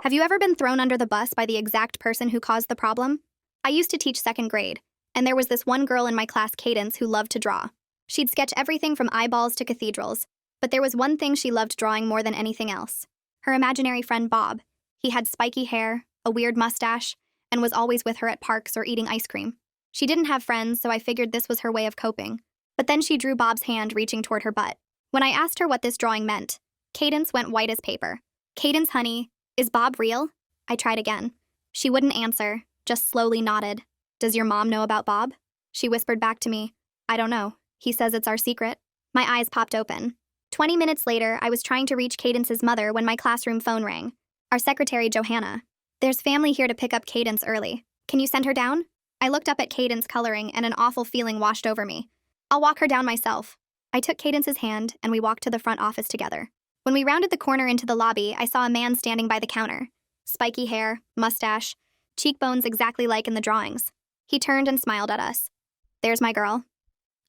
Have you ever been thrown under the bus by the exact person who caused the problem? I used to teach second grade, and there was this one girl in my class, Cadence, who loved to draw. She'd sketch everything from eyeballs to cathedrals, but there was one thing she loved drawing more than anything else. Her imaginary friend Bob. He had spiky hair, a weird mustache, and was always with her at parks or eating ice cream. She didn't have friends, so I figured this was her way of coping. But then she drew Bob's hand reaching toward her butt. When I asked her what this drawing meant, Cadence went white as paper. "Cadence, honey, is Bob real?" I tried again. She wouldn't answer, just slowly nodded. "Does your mom know about Bob?" She whispered back to me. "I don't know. He says it's our secret." My eyes popped open. 20 minutes later, I was trying to reach Cadence's mother when my classroom phone rang. Our secretary, Johanna. "There's family here to pick up Cadence early. Can you send her down?" I looked up at Cadence, coloring, and an awful feeling washed over me. "I'll walk her down myself." I took Cadence's hand, and we walked to the front office together. When we rounded the corner into the lobby, I saw a man standing by the counter. Spiky hair, mustache, cheekbones exactly like in the drawings. He turned and smiled at us. "There's my girl."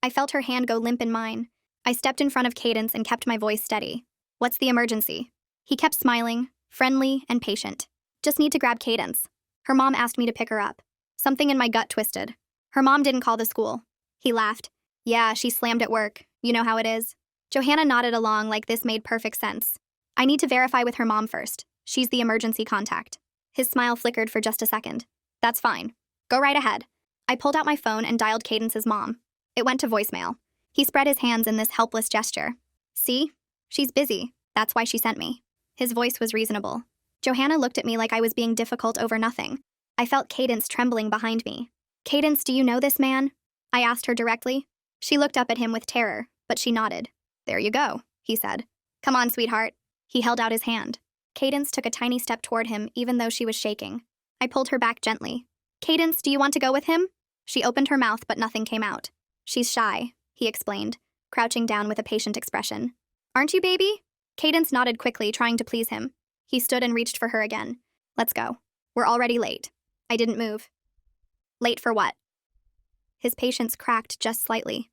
I felt her hand go limp in mine. I stepped in front of Cadence and kept my voice steady. "What's the emergency?" He kept smiling, friendly and patient. "Just need to grab Cadence. Her mom asked me to pick her up." Something in my gut twisted. "Her mom didn't call the school." He laughed. "Yeah, she slammed at work. You know how it is." Johanna nodded along like this made perfect sense. "I need to verify with her mom first. She's the emergency contact." His smile flickered for just a second. "That's fine. Go right ahead." I pulled out my phone and dialed Cadence's mom. It went to voicemail. He spread his hands in this helpless gesture. "See? She's busy. That's why she sent me." His voice was reasonable. Johanna looked at me like I was being difficult over nothing. I felt Cadence trembling behind me. "Cadence, do you know this man?" I asked her directly. She looked up at him with terror, but she nodded. "There you go," he said. "Come on, sweetheart." He held out his hand. Cadence took a tiny step toward him, even though she was shaking. I pulled her back gently. "Cadence, do you want to go with him?" She opened her mouth, but nothing came out. "She's shy," he explained, crouching down with a patient expression. "Aren't you, baby?" Cadence nodded quickly, trying to please him. He stood and reached for her again. "Let's go. We're already late." I didn't move. "Late for what?" His patience cracked just slightly.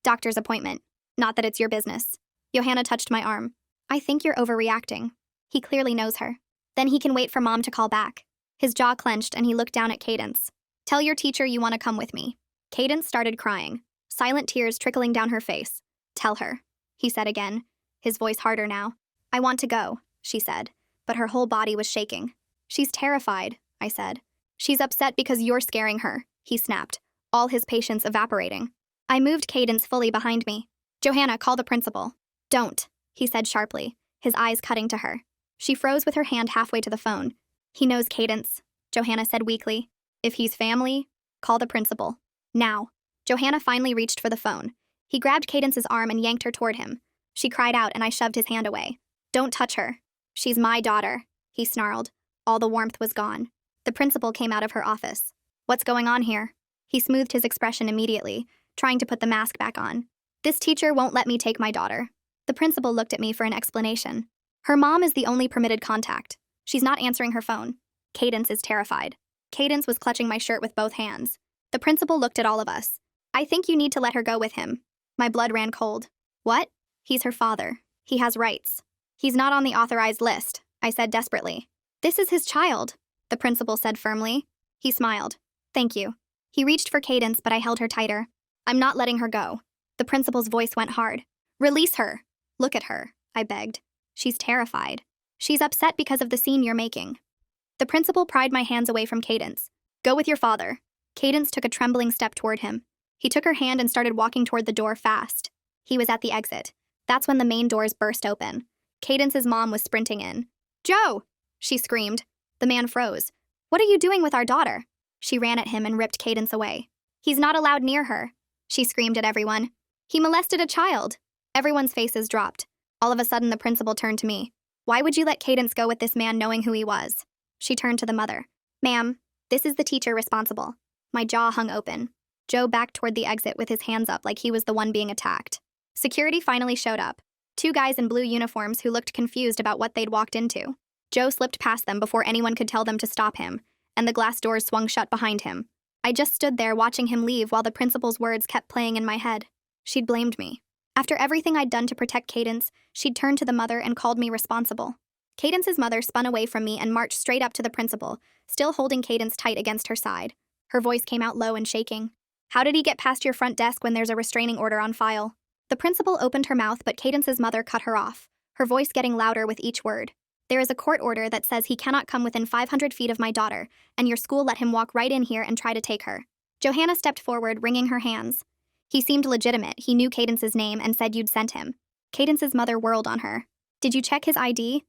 "Doctor's appointment. Not that it's your business." Johanna touched my arm. "I think you're overreacting. He clearly knows her. Then he can wait for Mom to call back." His jaw clenched and he looked down at Cadence. "Tell your teacher you want to come with me." Cadence started crying, silent tears trickling down her face. "Tell her," he said again, his voice harder now. "I want to go," she said, but her whole body was shaking. "She's terrified," I said. "She's upset because you're scaring her," he snapped, all his patience evaporating. I moved Cadence fully behind me. "Johanna, call the principal." "Don't," he said sharply, his eyes cutting to her. She froze with her hand halfway to the phone. "He knows Cadence," Johanna said weakly. "If he's family, call the principal. Now." Johanna finally reached for the phone. He grabbed Cadence's arm and yanked her toward him. She cried out and I shoved his hand away. "Don't touch her. She's my daughter," he snarled. All the warmth was gone. The principal came out of her office. "What's going on here?" He smoothed his expression immediately, trying to put the mask back on. "This teacher won't let me take my daughter." The principal looked at me for an explanation. "Her mom is the only permitted contact. She's not answering her phone. Cadence is terrified." Cadence was clutching my shirt with both hands. The principal looked at all of us. "I think you need to let her go with him." My blood ran cold. "What?" "He's her father. He has rights." "He's not on the authorized list," I said desperately. "This is his child," the principal said firmly. He smiled. "Thank you." He reached for Cadence, but I held her tighter. "I'm not letting her go." The principal's voice went hard. "Release her." "Look at her," I begged. "She's terrified. She's upset because of the scene you're making." The principal pried my hands away from Cadence. "Go with your father." Cadence took a trembling step toward him. He took her hand and started walking toward the door fast. He was at the exit. That's when the main doors burst open. Cadence's mom was sprinting in. "Joe!" she screamed. The man froze. "What are you doing with our daughter?" She ran at him and ripped Cadence away. "He's not allowed near her," she screamed at everyone. "He molested a child." Everyone's faces dropped. All of a sudden, the principal turned to me. "Why would you let Cadence go with this man knowing who he was?" She turned to the mother. "Ma'am, this is the teacher responsible." My jaw hung open. Joe backed toward the exit with his hands up like he was the one being attacked. Security finally showed up. 2 guys in blue uniforms who looked confused about what they'd walked into. Joe slipped past them before anyone could tell them to stop him, and the glass doors swung shut behind him. I just stood there watching him leave while the principal's words kept playing in my head. She'd blamed me. After everything I'd done to protect Cadence, she'd turned to the mother and called me responsible. Cadence's mother spun away from me and marched straight up to the principal, still holding Cadence tight against her side. Her voice came out low and shaking. How did he get past your front desk when there's a restraining order on file? The principal opened her mouth, but Cadence's mother cut her off, her voice getting louder with each word. There is a court order that says he cannot come within 500 feet of my daughter, and your school let him walk right in here and try to take her. Johanna stepped forward, wringing her hands. He seemed legitimate. He knew Cadence's name and said you'd sent him. Cadence's mother whirled on her. Did you check his ID?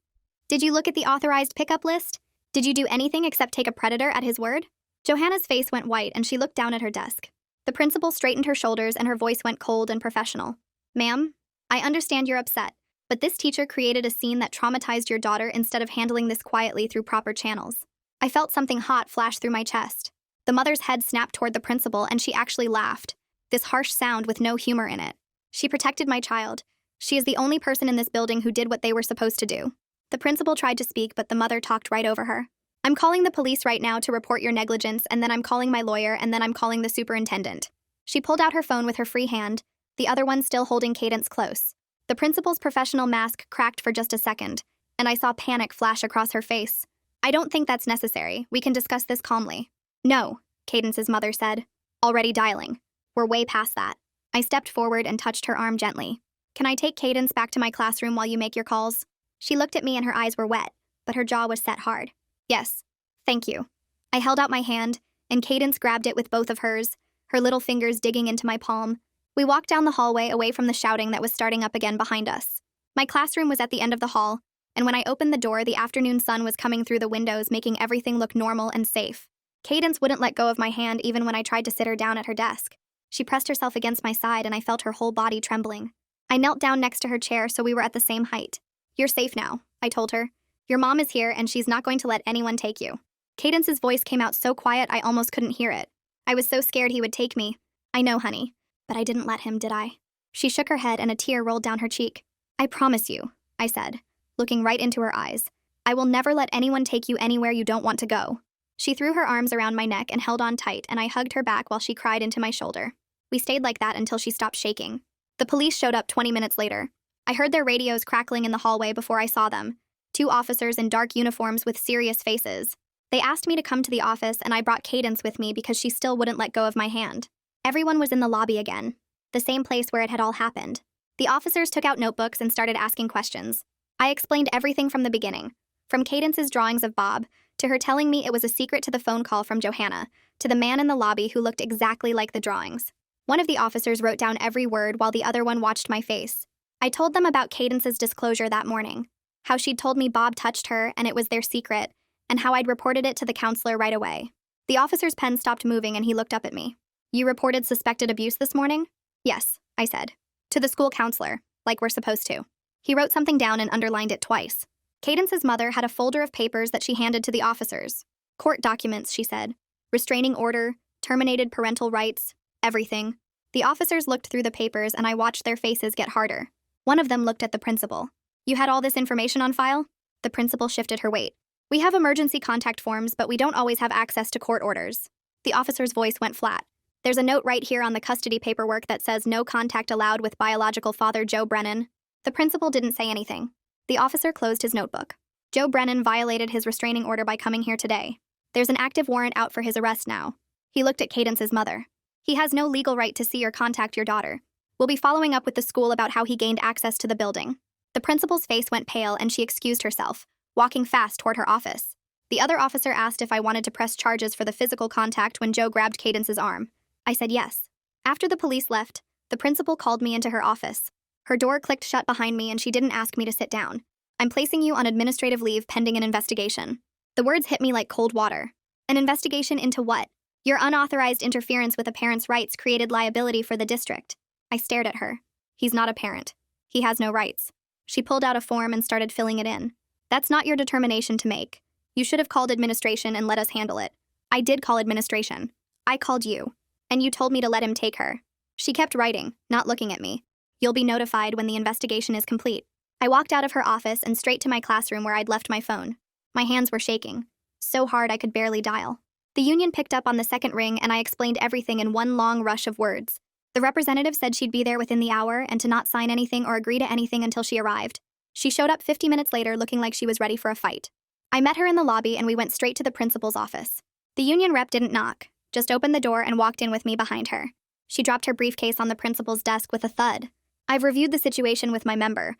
Did you look at the authorized pickup list? Did you do anything except take a predator at his word? Johanna's face went white and she looked down at her desk. The principal straightened her shoulders and her voice went cold and professional. Ma'am, I understand you're upset, but this teacher created a scene that traumatized your daughter instead of handling this quietly through proper channels. I felt something hot flash through my chest. The mother's head snapped toward the principal and she actually laughed, this harsh sound with no humor in it. She protected my child. She is the only person in this building who did what they were supposed to do. The principal tried to speak, but the mother talked right over her. I'm calling the police right now to report your negligence, and then I'm calling my lawyer, and then I'm calling the superintendent. She pulled out her phone with her free hand, the other one still holding Cadence close. The principal's professional mask cracked for just a second, and I saw panic flash across her face. I don't think that's necessary. We can discuss this calmly. No, Cadence's mother said. Already dialing. We're way past that. I stepped forward and touched her arm gently. Can I take Cadence back to my classroom while you make your calls? She looked at me and her eyes were wet, but her jaw was set hard. Yes, thank you. I held out my hand, and Cadence grabbed it with both of hers, her little fingers digging into my palm. We walked down the hallway away from the shouting that was starting up again behind us. My classroom was at the end of the hall, and when I opened the door, the afternoon sun was coming through the windows, making everything look normal and safe. Cadence wouldn't let go of my hand even when I tried to sit her down at her desk. She pressed herself against my side, and I felt her whole body trembling. I knelt down next to her chair so we were at the same height. You're safe now, I told her. Your mom is here, and she's not going to let anyone take you. Cadence's voice came out so quiet I almost couldn't hear it. I was so scared he would take me. I know, honey. But I didn't let him, did I? She shook her head and a tear rolled down her cheek. I promise you, I said, looking right into her eyes. I will never let anyone take you anywhere you don't want to go. She threw her arms around my neck and held on tight, and I hugged her back while she cried into my shoulder. We stayed like that until she stopped shaking. The police showed up 20 minutes later. I heard their radios crackling in the hallway before I saw them. 2 officers in dark uniforms with serious faces. They asked me to come to the office, and I brought Cadence with me because she still wouldn't let go of my hand. Everyone was in the lobby again, the same place where it had all happened. The officers took out notebooks and started asking questions. I explained everything from the beginning, from Cadence's drawings of Bob, to her telling me it was a secret to the phone call from Johanna, to the man in the lobby who looked exactly like the drawings. One of the officers wrote down every word while the other one watched my face. I told them about Cadence's disclosure that morning, how she'd told me Bob touched her and it was their secret, and how I'd reported it to the counselor right away. The officer's pen stopped moving and he looked up at me. You reported suspected abuse this morning? Yes, I said. To the school counselor, like we're supposed to. He wrote something down and underlined it twice. Cadence's mother had a folder of papers that she handed to the officers. Court documents, she said. Restraining order, terminated parental rights, everything. The officers looked through the papers and I watched their faces get harder. One of them looked at the principal. You had all this information on file? The principal shifted her weight. We have emergency contact forms, but we don't always have access to court orders. The officer's voice went flat. There's a note right here on the custody paperwork that says no contact allowed with biological father Joe Brennan. The principal didn't say anything. The officer closed his notebook. Joe Brennan violated his restraining order by coming here today. There's an active warrant out for his arrest now. He looked at Cadence's mother. He has no legal right to see or contact your daughter. We'll be following up with the school about how he gained access to the building. The principal's face went pale and she excused herself, walking fast toward her office. The other officer asked if I wanted to press charges for the physical contact when Joe grabbed Cadence's arm. I said yes. After the police left, the principal called me into her office. Her door clicked shut behind me and she didn't ask me to sit down. I'm placing you on administrative leave pending an investigation. The words hit me like cold water. An investigation into what? Your unauthorized interference with a parent's rights created liability for the district. I stared at her. He's not a parent. He has no rights. She pulled out a form and started filling it in. That's not your determination to make. You should have called administration and let us handle it. I did call administration. I called you. And you told me to let him take her. She kept writing, not looking at me. You'll be notified when the investigation is complete. I walked out of her office and straight to my classroom where I'd left my phone. My hands were shaking. So hard I could barely dial. The union picked up on the second ring and I explained everything in one long rush of words. The representative said she'd be there within the hour and to not sign anything or agree to anything until she arrived. She showed up 50 minutes later looking like she was ready for a fight. I met her in the lobby and we went straight to the principal's office. The union rep didn't knock, just opened the door and walked in with me behind her. She dropped her briefcase on the principal's desk with a thud. I've reviewed the situation with my member.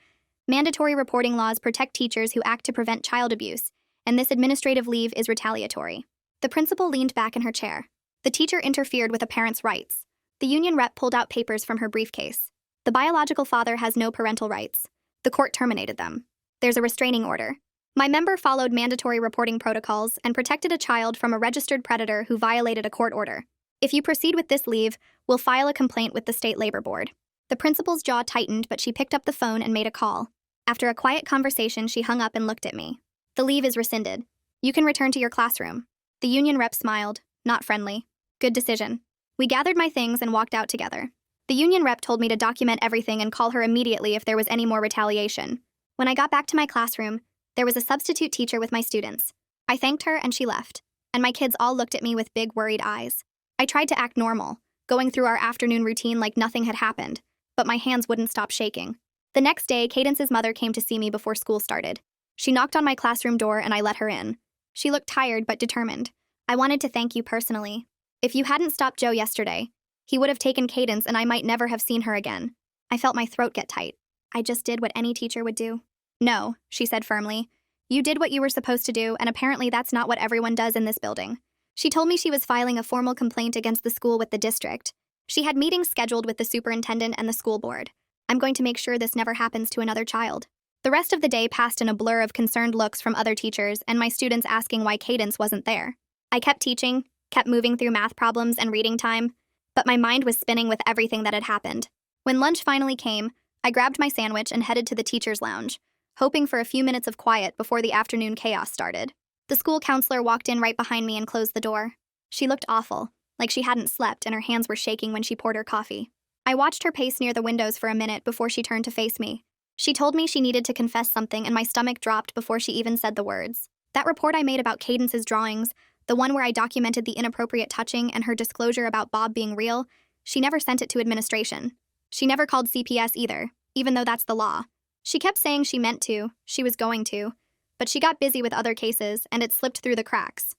Mandatory reporting laws protect teachers who act to prevent child abuse, and this administrative leave is retaliatory. The principal leaned back in her chair. The teacher interfered with a parent's rights. The union rep pulled out papers from her briefcase. The biological father has no parental rights. The court terminated them. There's a restraining order. My member followed mandatory reporting protocols and protected a child from a registered predator who violated a court order. If you proceed with this leave, we'll file a complaint with the State Labor Board. The principal's jaw tightened, but she picked up the phone and made a call. After a quiet conversation, she hung up and looked at me. The leave is rescinded. You can return to your classroom. The union rep smiled, not friendly. Good decision. We gathered my things and walked out together. The union rep told me to document everything and call her immediately if there was any more retaliation. When I got back to my classroom, there was a substitute teacher with my students. I thanked her and she left, and my kids all looked at me with big, worried eyes. I tried to act normal, going through our afternoon routine like nothing had happened, but my hands wouldn't stop shaking. The next day, Cadence's mother came to see me before school started. She knocked on my classroom door and I let her in. She looked tired but determined. I wanted to thank you personally. If you hadn't stopped Joe yesterday, he would have taken Cadence and I might never have seen her again. I felt my throat get tight. I just did what any teacher would do. No, she said firmly. You did what you were supposed to do, and apparently that's not what everyone does in this building. She told me she was filing a formal complaint against the school with the district. She had meetings scheduled with the superintendent and the school board. I'm going to make sure this never happens to another child. The rest of the day passed in a blur of concerned looks from other teachers and my students asking why Cadence wasn't there. I kept teaching, kept moving through math problems and reading time, but my mind was spinning with everything that had happened. When lunch finally came, I grabbed my sandwich and headed to the teacher's lounge, hoping for a few minutes of quiet before the afternoon chaos started. The school counselor walked in right behind me and closed the door. She looked awful, like she hadn't slept and her hands were shaking when she poured her coffee. I watched her pace near the windows for a minute before she turned to face me. She told me she needed to confess something and my stomach dropped before she even said the words. That report I made about Cadence's drawings, the one where I documented the inappropriate touching and her disclosure about Bob being real, she never sent it to administration. She never called CPS either, even though that's the law. She kept saying she meant to, she was going to, but she got busy with other cases and it slipped through the cracks.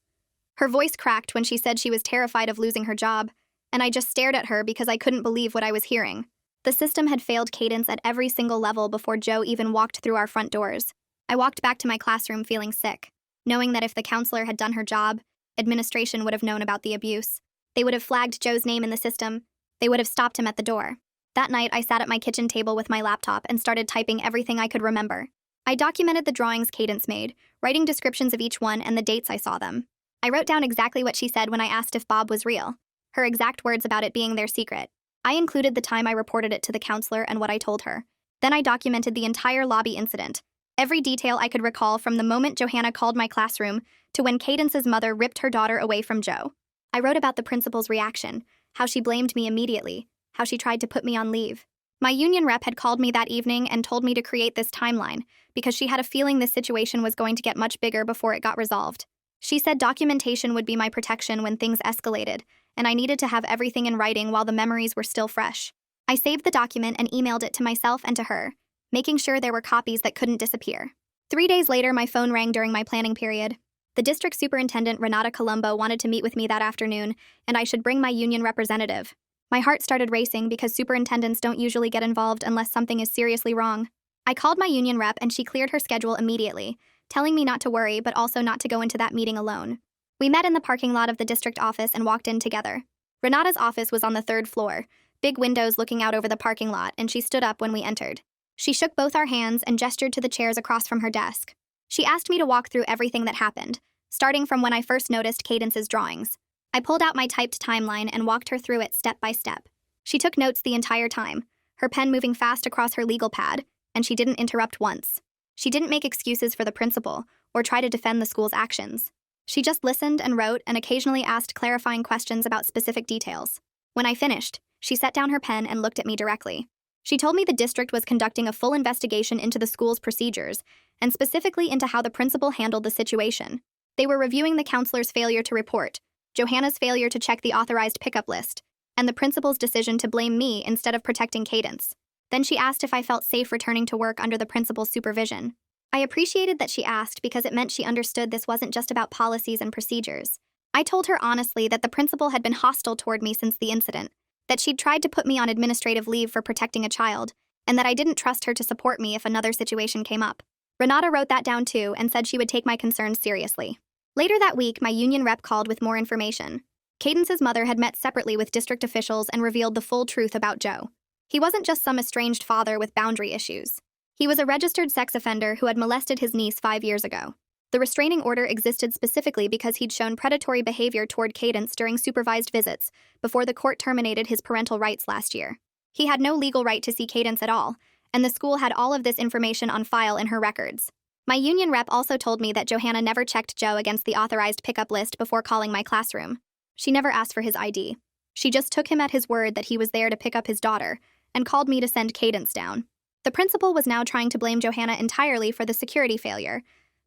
Her voice cracked when she said she was terrified of losing her job, and I just stared at her because I couldn't believe what I was hearing. The system had failed Cadence at every single level before Joe even walked through our front doors. I walked back to my classroom feeling sick, knowing that if the counselor had done her job, administration would have known about the abuse. They would have flagged Joe's name in the system. They would have stopped him at the door. That night, I sat at my kitchen table with my laptop and started typing everything I could remember. I documented the drawings Cadence made, writing descriptions of each one and the dates I saw them. I wrote down exactly what she said when I asked if Bob was real, her exact words about it being their secret. I included the time I reported it to the counselor and what I told her. Then I documented the entire lobby incident, every detail I could recall from the moment Johanna called my classroom to when Cadence's mother ripped her daughter away from Joe. I wrote about the principal's reaction, how she blamed me immediately, how she tried to put me on leave. My union rep had called me that evening and told me to create this timeline because she had a feeling this situation was going to get much bigger before it got resolved. She said documentation would be my protection when things escalated, and I needed to have everything in writing while the memories were still fresh. I saved the document and emailed it to myself and to her, making sure there were copies that couldn't disappear. 3 days later, my phone rang during my planning period. The district superintendent, Renata Colombo, wanted to meet with me that afternoon, and I should bring my union representative. My heart started racing because superintendents don't usually get involved unless something is seriously wrong. I called my union rep and she cleared her schedule immediately, telling me not to worry but also not to go into that meeting alone. We met in the parking lot of the district office and walked in together. Renata's office was on the 3rd floor, big windows looking out over the parking lot, and she stood up when we entered. She shook both our hands and gestured to the chairs across from her desk. She asked me to walk through everything that happened, starting from when I first noticed Cadence's drawings. I pulled out my typed timeline and walked her through it step by step. She took notes the entire time, her pen moving fast across her legal pad, and she didn't interrupt once. She didn't make excuses for the principal or try to defend the school's actions. She just listened and wrote and occasionally asked clarifying questions about specific details. When I finished, she set down her pen and looked at me directly. She told me the district was conducting a full investigation into the school's procedures, and specifically into how the principal handled the situation. They were reviewing the counselor's failure to report, Johanna's failure to check the authorized pickup list, and the principal's decision to blame me instead of protecting Cadence. Then she asked if I felt safe returning to work under the principal's supervision. I appreciated that she asked because it meant she understood this wasn't just about policies and procedures. I told her honestly that the principal had been hostile toward me since the incident, that she'd tried to put me on administrative leave for protecting a child, and that I didn't trust her to support me if another situation came up. Renata wrote that down too and said she would take my concerns seriously. Later that week, my union rep called with more information. Cadence's mother had met separately with district officials and revealed the full truth about Joe. He wasn't just some estranged father with boundary issues. He was a registered sex offender who had molested his niece 5 years ago. The restraining order existed specifically because he'd shown predatory behavior toward Cadence during supervised visits before the court terminated his parental rights last year. He had no legal right to see Cadence at all, and the school had all of this information on file in her records. My union rep also told me that Johanna never checked Joe against the authorized pickup list before calling my classroom. She never asked for his ID. She just took him at his word that he was there to pick up his daughter, and called me to send Cadence down. The principal was now trying to blame Johanna entirely for the security failure,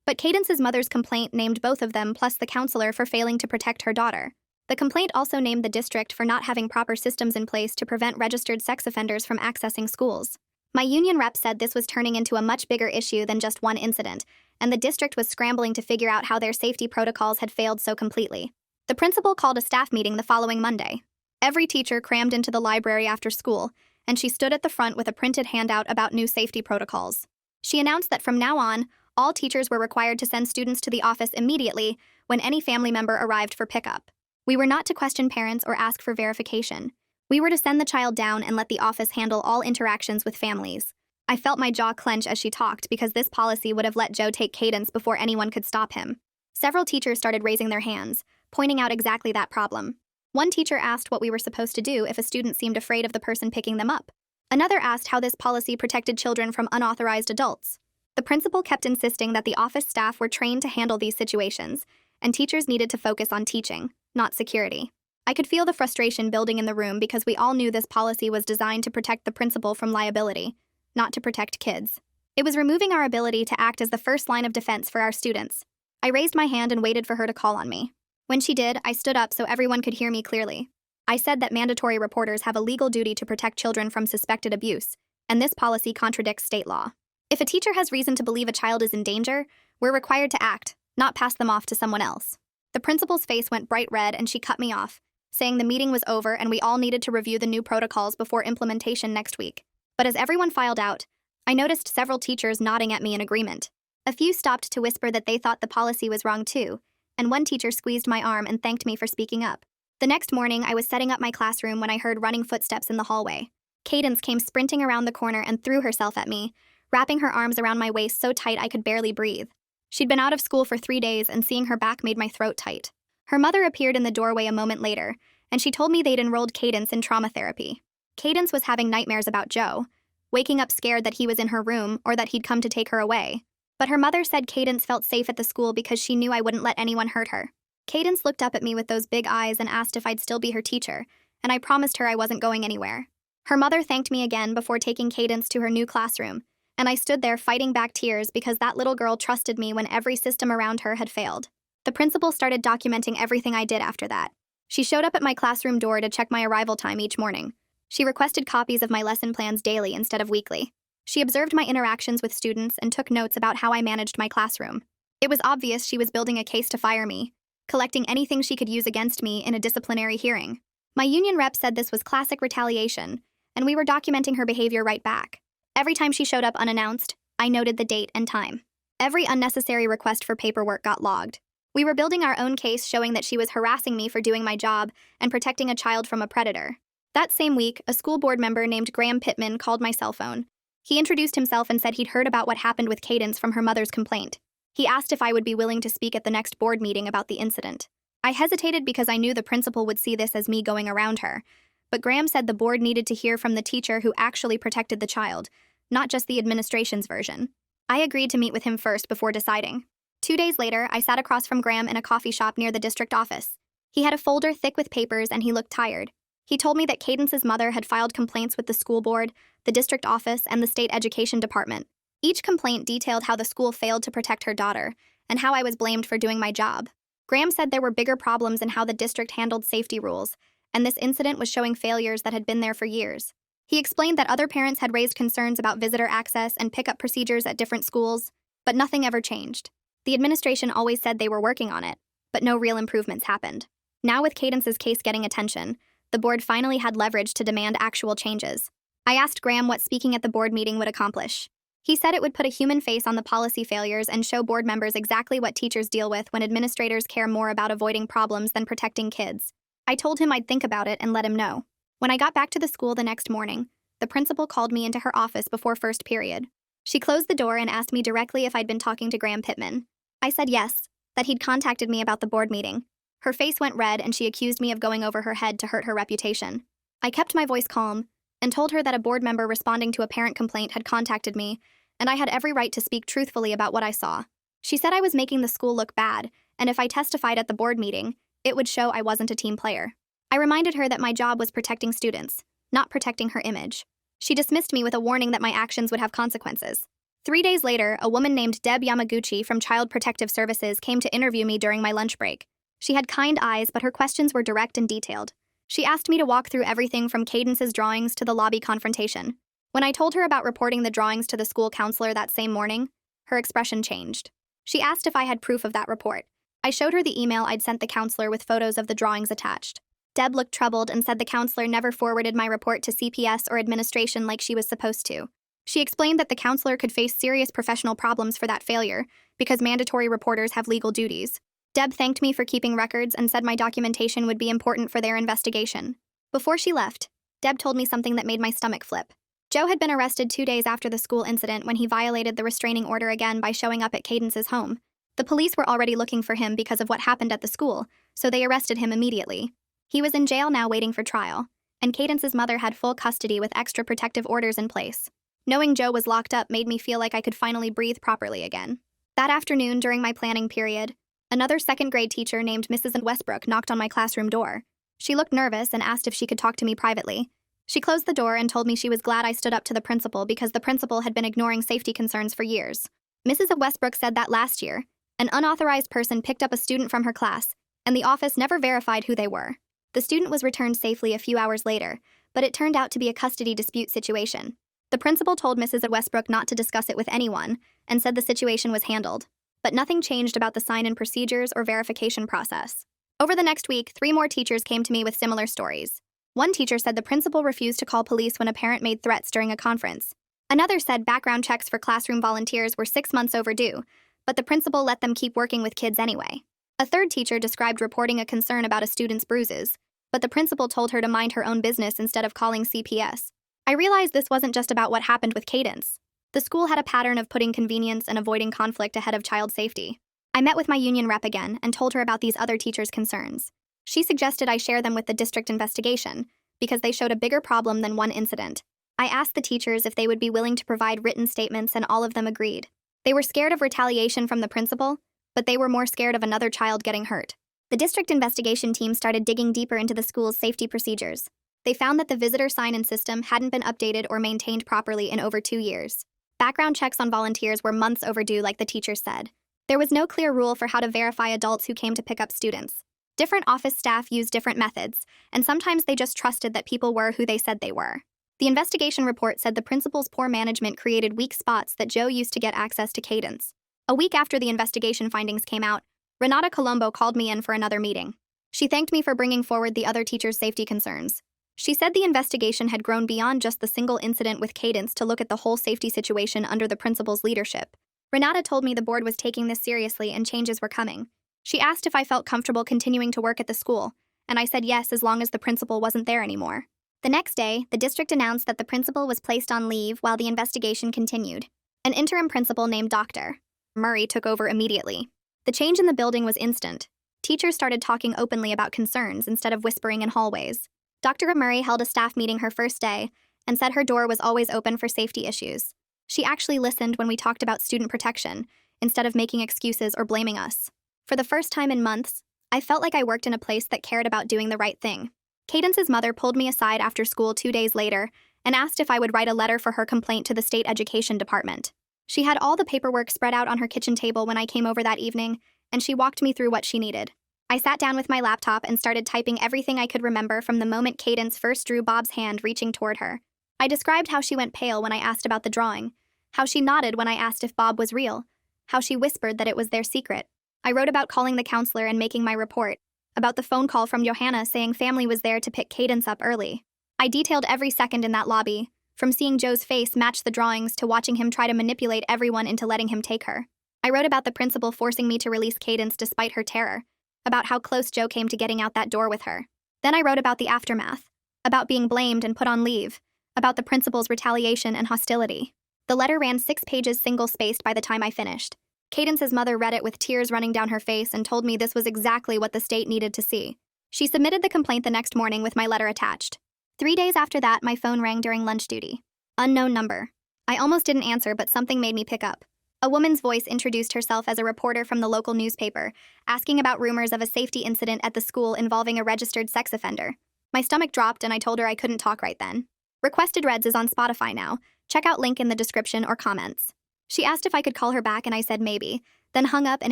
but Cadence's mother's complaint named both of them plus the counselor for failing to protect her daughter. The complaint also named the district for not having proper systems in place to prevent registered sex offenders from accessing schools. My union rep said this was turning into a much bigger issue than just one incident, and the district was scrambling to figure out how their safety protocols had failed so completely. The principal called a staff meeting the following Monday. Every teacher crammed into the library after school, and she stood at the front with a printed handout about new safety protocols. She announced that from now on, all teachers were required to send students to the office immediately when any family member arrived for pickup. We were not to question parents or ask for verification. We were to send the child down and let the office handle all interactions with families. I felt my jaw clench as she talked because this policy would have let Joe take Cadence before anyone could stop him. Several teachers started raising their hands, pointing out exactly that problem. One teacher asked what we were supposed to do if a student seemed afraid of the person picking them up. Another asked how this policy protected children from unauthorized adults. The principal kept insisting that the office staff were trained to handle these situations, and teachers needed to focus on teaching, not security. I could feel the frustration building in the room because we all knew this policy was designed to protect the principal from liability, not to protect kids. It was removing our ability to act as the first line of defense for our students. I raised my hand and waited for her to call on me. When she did, I stood up so everyone could hear me clearly. I said that mandatory reporters have a legal duty to protect children from suspected abuse, and this policy contradicts state law. If a teacher has reason to believe a child is in danger, we're required to act, not pass them off to someone else. The principal's face went bright red and she cut me off, saying the meeting was over and we all needed to review the new protocols before implementation next week. But as everyone filed out, I noticed several teachers nodding at me in agreement. A few stopped to whisper that they thought the policy was wrong too, and one teacher squeezed my arm and thanked me for speaking up. The next morning, I was setting up my classroom when I heard running footsteps in the hallway. Cadence came sprinting around the corner and threw herself at me, wrapping her arms around my waist so tight I could barely breathe. She'd been out of school for 3 days, and seeing her back made my throat tight. Her mother appeared in the doorway a moment later, and she told me they'd enrolled Cadence in trauma therapy. Cadence was having nightmares about Joe, waking up scared that he was in her room or that he'd come to take her away. But her mother said Cadence felt safe at the school because she knew I wouldn't let anyone hurt her. Cadence looked up at me with those big eyes and asked if I'd still be her teacher, and I promised her I wasn't going anywhere. Her mother thanked me again before taking Cadence to her new classroom, and I stood there fighting back tears because that little girl trusted me when every system around her had failed. The principal started documenting everything I did after that. She showed up at my classroom door to check my arrival time each morning. She requested copies of my lesson plans daily instead of weekly. She observed my interactions with students and took notes about how I managed my classroom. It was obvious she was building a case to fire me, collecting anything she could use against me in a disciplinary hearing. My union rep said this was classic retaliation, and we were documenting her behavior right back. Every time she showed up unannounced, I noted the date and time. Every unnecessary request for paperwork got logged. We were building our own case showing that she was harassing me for doing my job and protecting a child from a predator. That same week, a school board member named Graham Pittman called my cell phone. He introduced himself and said he'd heard about what happened with Cadence from her mother's complaint. He asked if I would be willing to speak at the next board meeting about the incident. I hesitated because I knew the principal would see this as me going around her, but Graham said the board needed to hear from the teacher who actually protected the child, not just the administration's version. I agreed to meet with him first before deciding. 2 days later, I sat across from Graham in a coffee shop near the district office. He had a folder thick with papers and he looked tired. He told me that Cadence's mother had filed complaints with the school board, the district office, and the state education department. Each complaint detailed how the school failed to protect her daughter, and how I was blamed for doing my job. Graham said there were bigger problems in how the district handled safety rules, and this incident was showing failures that had been there for years. He explained that other parents had raised concerns about visitor access and pickup procedures at different schools, but nothing ever changed. The administration always said they were working on it, but no real improvements happened. Now, with Cadence's case getting attention, the board finally had leverage to demand actual changes. I asked Graham what speaking at the board meeting would accomplish. He said it would put a human face on the policy failures and show board members exactly what teachers deal with when administrators care more about avoiding problems than protecting kids. I told him I'd think about it and let him know. When I got back to the school the next morning, the principal called me into her office before first period. She closed the door and asked me directly if I'd been talking to Graham Pittman. I said yes, that he'd contacted me about the board meeting. Her face went red and she accused me of going over her head to hurt her reputation. I kept my voice calm and told her that a board member responding to a parent complaint had contacted me, and I had every right to speak truthfully about what I saw. She said I was making the school look bad, and if I testified at the board meeting, it would show I wasn't a team player. I reminded her that my job was protecting students, not protecting her image. She dismissed me with a warning that my actions would have consequences. 3 days later, a woman named Deb Yamaguchi from Child Protective Services came to interview me during my lunch break. She had kind eyes, but her questions were direct and detailed. She asked me to walk through everything from Cadence's drawings to the lobby confrontation. When I told her about reporting the drawings to the school counselor that same morning, her expression changed. She asked if I had proof of that report. I showed her the email I'd sent the counselor with photos of the drawings attached. Deb looked troubled and said the counselor never forwarded my report to CPS or administration like she was supposed to. She explained that the counselor could face serious professional problems for that failure because mandatory reporters have legal duties. Deb thanked me for keeping records and said my documentation would be important for their investigation. Before she left, Deb told me something that made my stomach flip. Joe had been arrested 2 days after the school incident when he violated the restraining order again by showing up at Cadence's home. The police were already looking for him because of what happened at the school, so they arrested him immediately. He was in jail now waiting for trial, and Cadence's mother had full custody with extra protective orders in place. Knowing Joe was locked up made me feel like I could finally breathe properly again. That afternoon, during my planning period, another second-grade teacher named Mrs. Westbrook knocked on my classroom door. She looked nervous and asked if she could talk to me privately. She closed the door and told me she was glad I stood up to the principal because the principal had been ignoring safety concerns for years. Mrs. Westbrook said that last year, an unauthorized person picked up a student from her class, and the office never verified who they were. The student was returned safely a few hours later, but it turned out to be a custody dispute situation. The principal told Mrs. Westbrook not to discuss it with anyone and said the situation was handled, but nothing changed about the sign-in procedures or verification process. Over the next week, 3 more teachers came to me with similar stories. One teacher said the principal refused to call police when a parent made threats during a conference. Another said background checks for classroom volunteers were 6 months overdue, but the principal let them keep working with kids anyway. A third teacher described reporting a concern about a student's bruises, but the principal told her to mind her own business instead of calling CPS. I realized this wasn't just about what happened with Cadence. The school had a pattern of putting convenience and avoiding conflict ahead of child safety. I met with my union rep again and told her about these other teachers' concerns. She suggested I share them with the district investigation because they showed a bigger problem than one incident. I asked the teachers if they would be willing to provide written statements, and all of them agreed. They were scared of retaliation from the principal, but they were more scared of another child getting hurt. The district investigation team started digging deeper into the school's safety procedures. They found that the visitor sign-in system hadn't been updated or maintained properly in over 2 years. Background checks on volunteers were months overdue, like the teachers said. There was no clear rule for how to verify adults who came to pick up students. Different office staff used different methods, and sometimes they just trusted that people were who they said they were. The investigation report said the principal's poor management created weak spots that Joe used to get access to Cadence. A week after the investigation findings came out, Renata Colombo called me in for another meeting. She thanked me for bringing forward the other teachers' safety concerns. She said the investigation had grown beyond just the single incident with Cadence to look at the whole safety situation under the principal's leadership. Renata told me the board was taking this seriously and changes were coming. She asked if I felt comfortable continuing to work at the school, and I said yes as long as the principal wasn't there anymore. The next day, the district announced that the principal was placed on leave while the investigation continued. An interim principal named Dr. Murray took over immediately. The change in the building was instant. Teachers started talking openly about concerns instead of whispering in hallways. Dr. Murray held a staff meeting her first day and said her door was always open for safety issues. She actually listened when we talked about student protection instead of making excuses or blaming us. For the first time in months, I felt like I worked in a place that cared about doing the right thing. Cadence's mother pulled me aside after school 2 days later and asked if I would write a letter for her complaint to the state education department. She had all the paperwork spread out on her kitchen table when I came over that evening, and she walked me through what she needed. I sat down with my laptop and started typing everything I could remember from the moment Cadence first drew Bob's hand reaching toward her. I described how she went pale when I asked about the drawing, how she nodded when I asked if Bob was real, how she whispered that it was their secret. I wrote about calling the counselor and making my report, about the phone call from Johanna saying family was there to pick Cadence up early. I detailed every second in that lobby, from seeing Joe's face match the drawings to watching him try to manipulate everyone into letting him take her. I wrote about the principal forcing me to release Cadence despite her terror, about how close Joe came to getting out that door with her. Then I wrote about the aftermath, about being blamed and put on leave, about the principal's retaliation and hostility. The letter ran 6 pages single-spaced by the time I finished. Cadence's mother read it with tears running down her face and told me this was exactly what the state needed to see. She submitted the complaint the next morning with my letter attached. 3 days after that, my phone rang during lunch duty. Unknown number. I almost didn't answer, but something made me pick up. A woman's voice introduced herself as a reporter from the local newspaper, asking about rumors of a safety incident at the school involving a registered sex offender. My stomach dropped and I told her I couldn't talk right then. Requested Reds is on Spotify now. Check out link in the description or comments. She asked if I could call her back and I said maybe, then hung up and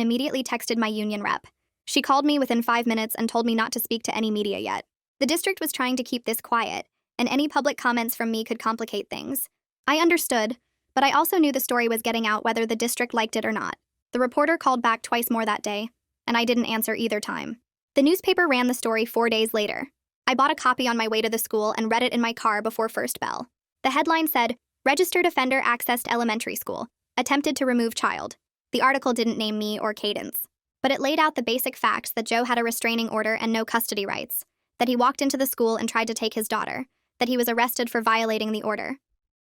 immediately texted my union rep. She called me within 5 minutes and told me not to speak to any media yet. The district was trying to keep this quiet, and any public comments from me could complicate things. I understood, but I also knew the story was getting out whether the district liked it or not. The reporter called back twice more that day, and I didn't answer either time. The newspaper ran the story 4 days later. I bought a copy on my way to the school and read it in my car before first bell. The headline said, "Registered offender accessed elementary school. Attempted to remove child." The article didn't name me or Cadence, but it laid out the basic facts that Joe had a restraining order and no custody rights, that he walked into the school and tried to take his daughter, that he was arrested for violating the order.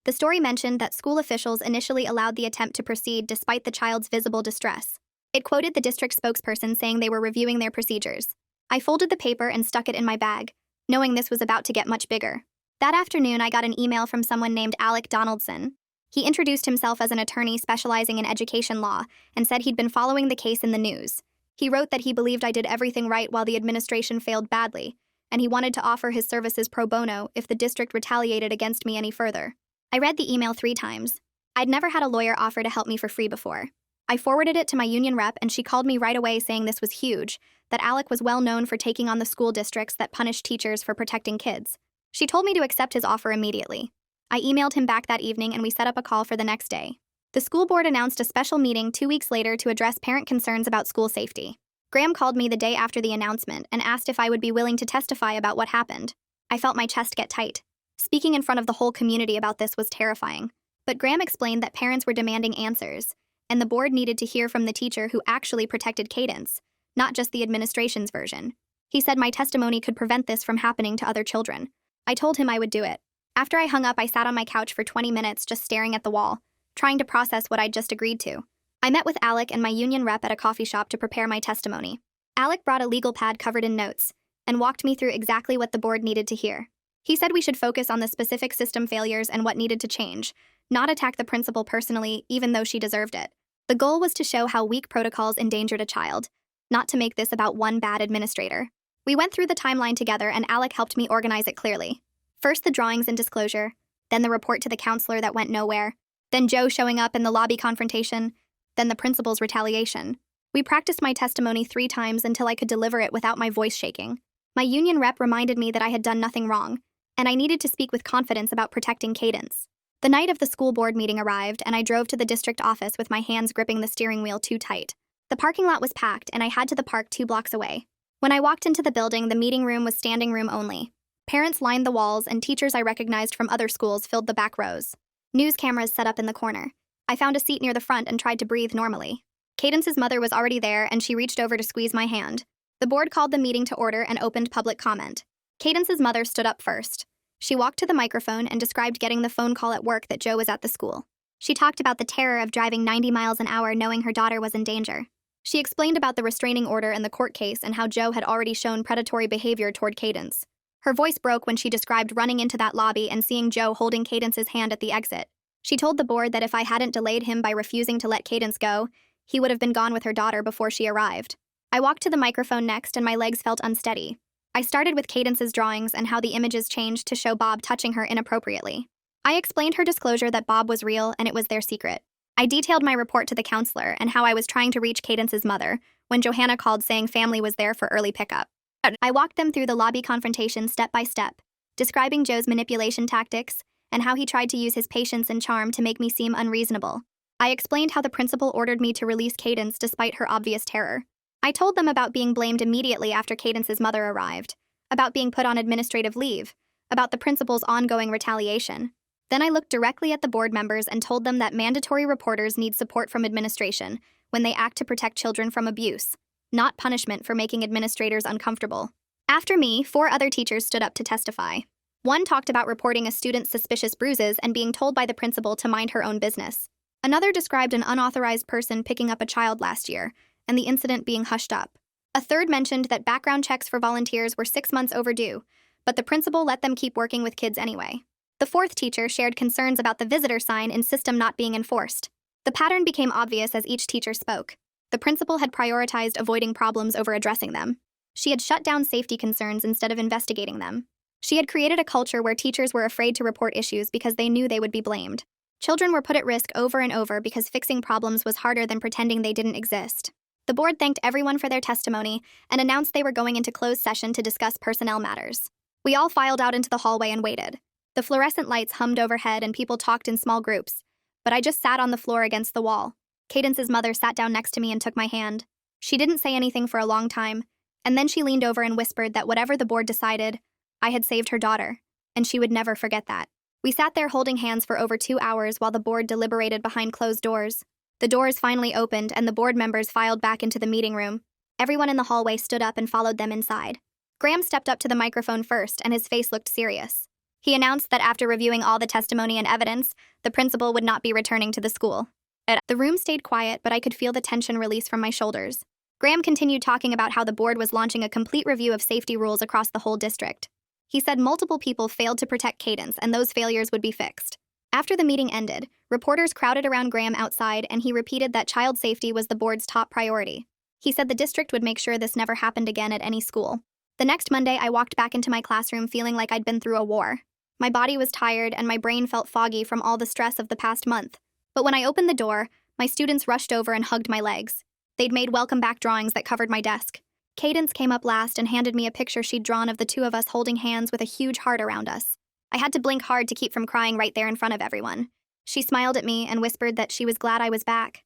The story mentioned that school officials initially allowed the attempt to proceed despite the child's visible distress. It quoted the district spokesperson saying they were reviewing their procedures. I folded the paper and stuck it in my bag, knowing this was about to get much bigger. That afternoon, I got an email from someone named Alec Donaldson. He introduced himself as an attorney specializing in education law and said he'd been following the case in the news. He wrote that he believed I did everything right while the administration failed badly, and he wanted to offer his services pro bono if the district retaliated against me any further. I read the email 3 times. I'd never had a lawyer offer to help me for free before. I forwarded it to my union rep and she called me right away saying this was huge, that Alec was well known for taking on the school districts that punish teachers for protecting kids. She told me to accept his offer immediately. I emailed him back that evening and we set up a call for the next day. The school board announced a special meeting 2 weeks later to address parent concerns about school safety. Graham called me the day after the announcement and asked if I would be willing to testify about what happened. I felt my chest get tight. Speaking in front of the whole community about this was terrifying. But Graham explained that parents were demanding answers, and the board needed to hear from the teacher who actually protected Cadence, not just the administration's version. He said my testimony could prevent this from happening to other children. I told him I would do it. After I hung up, I sat on my couch for 20 minutes just staring at the wall, trying to process what I'd just agreed to. I met with Alec and my union rep at a coffee shop to prepare my testimony. Alec brought a legal pad covered in notes and walked me through exactly what the board needed to hear. He said we should focus on the specific system failures and what needed to change, not attack the principal personally, even though she deserved it. The goal was to show how weak protocols endangered a child, not to make this about one bad administrator. We went through the timeline together and Alec helped me organize it clearly. First the drawings and disclosure, then the report to the counselor that went nowhere, then Joe showing up in the lobby confrontation, then the principal's retaliation. We practiced my testimony 3 times until I could deliver it without my voice shaking. My union rep reminded me that I had done nothing wrong, and I needed to speak with confidence about protecting Cadence. The night of the school board meeting arrived, and I drove to the district office with my hands gripping the steering wheel too tight. The parking lot was packed, and I had to the park 2 blocks away. When I walked into the building, the meeting room was standing room only. Parents lined the walls, and teachers I recognized from other schools filled the back rows. News cameras set up in the corner. I found a seat near the front and tried to breathe normally. Cadence's mother was already there, and she reached over to squeeze my hand. The board called the meeting to order and opened public comment. Cadence's mother stood up first. She walked to the microphone and described getting the phone call at work that Joe was at the school. She talked about the terror of driving 90 miles an hour knowing her daughter was in danger. She explained about the restraining order and the court case and how Joe had already shown predatory behavior toward Cadence. Her voice broke when she described running into that lobby and seeing Joe holding Cadence's hand at the exit. She told the board that if I hadn't delayed him by refusing to let Cadence go, he would have been gone with her daughter before she arrived. I walked to the microphone next and my legs felt unsteady. I started with Cadence's drawings and how the images changed to show Bob touching her inappropriately. I explained her disclosure that Bob was real and it was their secret. I detailed my report to the counselor and how I was trying to reach Cadence's mother when Johanna called saying family was there for early pickup. I walked them through the lobby confrontation step by step, describing Joe's manipulation tactics and how he tried to use his patience and charm to make me seem unreasonable. I explained how the principal ordered me to release Cadence despite her obvious terror. I told them about being blamed immediately after Cadence's mother arrived, about being put on administrative leave, about the principal's ongoing retaliation. Then I looked directly at the board members and told them that mandatory reporters need support from administration when they act to protect children from abuse, not punishment for making administrators uncomfortable. After me, 4 other teachers stood up to testify. One talked about reporting a student's suspicious bruises and being told by the principal to mind her own business. Another described an unauthorized person picking up a child last year, and the incident being hushed up. A third mentioned that background checks for volunteers were 6 months overdue, but the principal let them keep working with kids anyway. The 4th teacher shared concerns about the visitor sign and system not being enforced. The pattern became obvious as each teacher spoke. The principal had prioritized avoiding problems over addressing them. She had shut down safety concerns instead of investigating them. She had created a culture where teachers were afraid to report issues because they knew they would be blamed. Children were put at risk over and over because fixing problems was harder than pretending they didn't exist. The board thanked everyone for their testimony and announced they were going into closed session to discuss personnel matters. We all filed out into the hallway and waited. The fluorescent lights hummed overhead and people talked in small groups, but I just sat on the floor against the wall. Cadence's mother sat down next to me and took my hand. She didn't say anything for a long time, and then she leaned over and whispered that whatever the board decided, I had saved her daughter, and she would never forget that. We sat there holding hands for over 2 hours while the board deliberated behind closed doors. The doors finally opened and the board members filed back into the meeting room. Everyone in the hallway stood up and followed them inside. Graham stepped up to the microphone first and his face looked serious. He announced that after reviewing all the testimony and evidence, the principal would not be returning to the school. The room stayed quiet, but I could feel the tension release from my shoulders. Graham continued talking about how the board was launching a complete review of safety rules across the whole district. He said multiple people failed to protect Cadence and those failures would be fixed. After the meeting ended, reporters crowded around Graham outside and he repeated that child safety was the board's top priority. He said the district would make sure this never happened again at any school. The next Monday, I walked back into my classroom feeling like I'd been through a war. My body was tired and my brain felt foggy from all the stress of the past month. But when I opened the door, my students rushed over and hugged my legs. They'd made welcome back drawings that covered my desk. Cadence came up last and handed me a picture she'd drawn of the 2 of us holding hands with a huge heart around us. I had to blink hard to keep from crying right there in front of everyone. She smiled at me and whispered that she was glad I was back.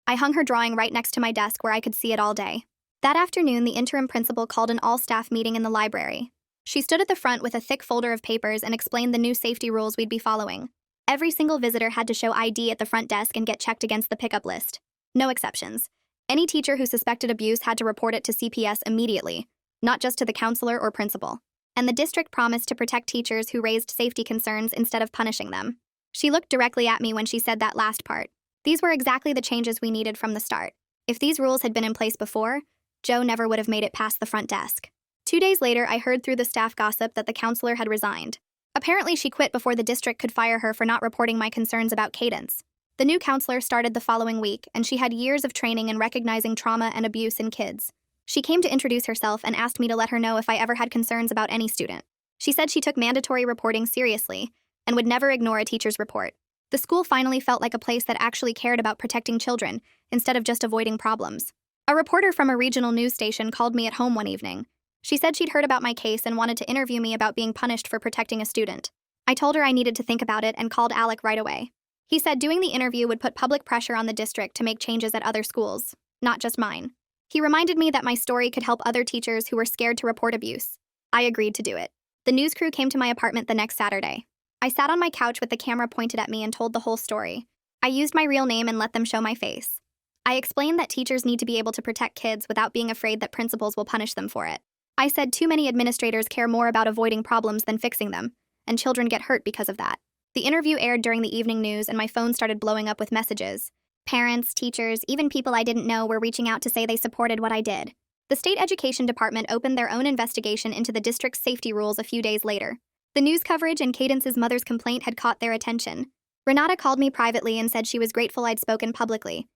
I hung her drawing right next to my desk where I could see it all day. That afternoon, the interim principal called an all-staff meeting in the library. She stood at the front with a thick folder of papers and explained the new safety rules we'd be following. Every single visitor had to show ID at the front desk and get checked against the pickup list. No exceptions. Any teacher who suspected abuse had to report it to CPS immediately, not just to the counselor or principal. And the district promised to protect teachers who raised safety concerns instead of punishing them. She looked directly at me when she said that last part. These were exactly the changes we needed from the start. If these rules had been in place before, Joe never would have made it past the front desk. 2 days later, I heard through the staff gossip that the counselor had resigned. Apparently, she quit before the district could fire her for not reporting my concerns about Cadence. The new counselor started the following week, and she had years of training in recognizing trauma and abuse in kids. She came to introduce herself and asked me to let her know if I ever had concerns about any student. She said she took mandatory reporting seriously and would never ignore a teacher's report. The school finally felt like a place that actually cared about protecting children instead of just avoiding problems. A reporter from a regional news station called me at home one evening. She said she'd heard about my case and wanted to interview me about being punished for protecting a student. I told her I needed to think about it and called Alec right away. He said doing the interview would put public pressure on the district to make changes at other schools, not just mine. He reminded me that my story could help other teachers who were scared to report abuse. I agreed to do it. The news crew came to my apartment the next Saturday. I sat on my couch with the camera pointed at me and told the whole story. I used my real name and let them show my face. I explained that teachers need to be able to protect kids without being afraid that principals will punish them for it. I said too many administrators care more about avoiding problems than fixing them, and children get hurt because of that. The interview aired during the evening news and my phone started blowing up with messages. Parents, teachers, even people I didn't know were reaching out to say they supported what I did. The state education department opened their own investigation into the district's safety rules a few days later. The news coverage and Cadence's mother's complaint had caught their attention. Renata called me privately and said she was grateful I'd spoken publicly.